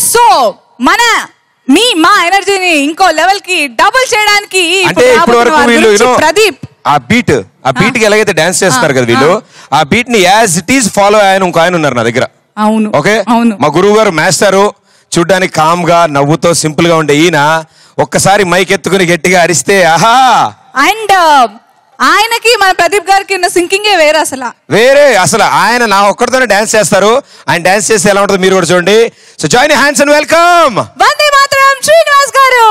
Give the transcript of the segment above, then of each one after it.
So మా ఎనర్జీని ఇంకో లెవెల్ కి డబుల్ చేయడానికి అంటే ఇప్పటి వరకు వీళ్ళు ప్రదీప్ ఆ బీట్ కి ఎలాగైతే డాన్స్ చేస్తున్నారు కదా వీళ్ళు, ఆ బీట్ ని యాజ్ ఇట్ ఈస్ ఫాలో ఆయన ఇంకో ఆయన ఉన్నారు నా దగ్గర. అవును, ఓకే, అవును. మా గురువు గారు మాస్టరు, చూడ్డానికి కామ్ గా నవ్వుతో సింపుల్ గా ఉండే ఈయన ఒక్కసారి మైక్ ఎత్తుకుని గట్టిగా అరిస్తే ఆహా. అండ్ ఆయనకి మన ప్రదీప్ గారికి ఉన్న సింకింగే వేరే అసలు ఆయన నా ఒక్కడితోనే డాన్స్ చేస్తారు. ఆయన డాన్స్ చేస్తే ఎలా ఉంటుందో మీరు కూడా చూడండి. So join hands and welcome Vande Mataram Srinivas garu.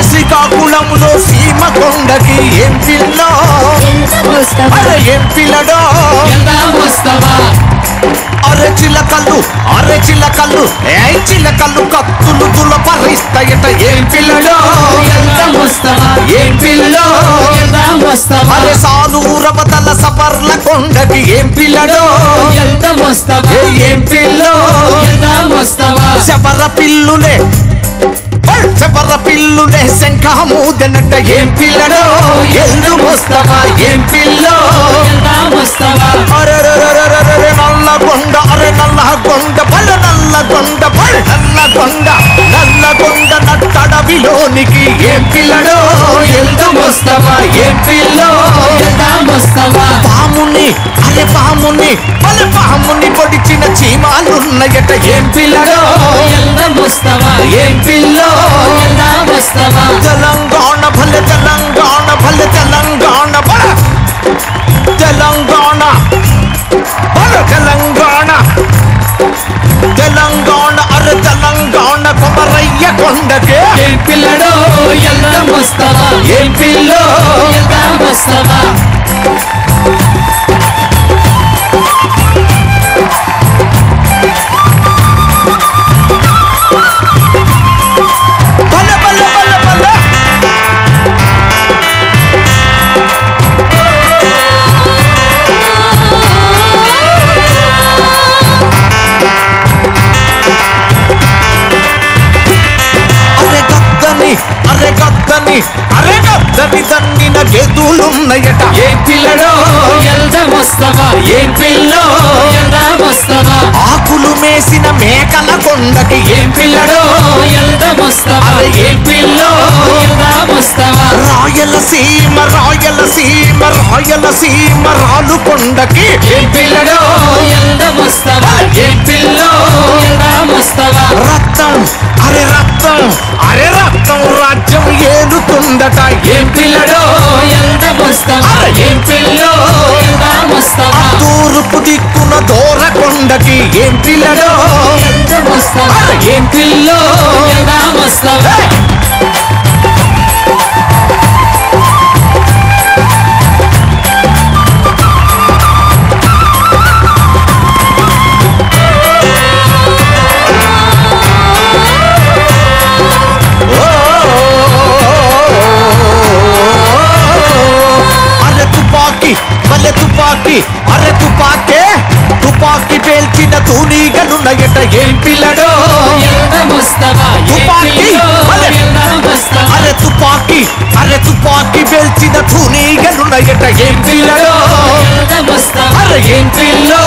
శ్రీకాకుళంలో సీమ కొండకి ఏం పిల్లో ఏం పిల్లడో అరే చిలకల్లు ఏ చిలకల్లు కత్తులు తులపరిస్తాయట ఏం పిల్లడో ఏం పిల్లో అరే సాలూరవతల సపర్ల కొండకి ఏం పిల్లడో ఏం పిల్లో శబర పిల్లులే శంఖమూదనట ఏం పిల్లడో ఎల్లు మోస్తవా ఏం పిల్లో నల్లగొండ నల్లగొండ బల నల్లగొండ నట్టడవిలోనికి ఏం పిల్లడో ఎల్లు మోస్తవా ఏం పిల్లో పాముని పొడిచిన చీమాలున్నయట ఏం పిల్లడో ఏం పిల్లో తెలంగాణ భలే అరే తెలంగాణ కొమరయ్య కొండకే ఏం పిల్లడో ఏం పిల్లో అరే గద్దని దన్నిన గెదులున్నయట ఏం పిల్లడో ఏం పిల్లో ఆకులు మేసిన మేకల కొండకి ఏం పిల్లడో ఏం పిల్లో రాయలసీమ రాలు కొండకి ఏం పిల్లడో ఏం పిల్లో రక్తం రాజ్యం ఏలుతుందట ఏం పిల్లడో ఏం పిల్లో తూర్పు దిక్కున దూరకొండకి ఏం పిల్లడో ఏం పిల్లో తుపాకి పేల్చిన తూనీగలున్నయట ఏం పిల్లడో తుపాకి పేల్చిన తూనీగలున్నయట ఏం పిల్లడో ఏం పిల్లో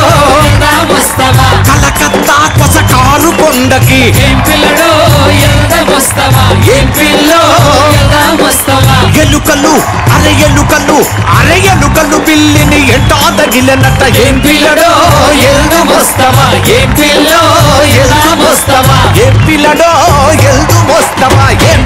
కలకత్తా కొసకారు కొండకి ఏం పిల్లడో ఏం పిల్లో ఎలుకలు పిల్లిని ఎంటా తగిలినట్ట ఏం పిల్లడో ఎల్దు మోస్తవా ఏం పిల్లో ఏం పిల్లడో ఎల్దు మోస్తవా ఏం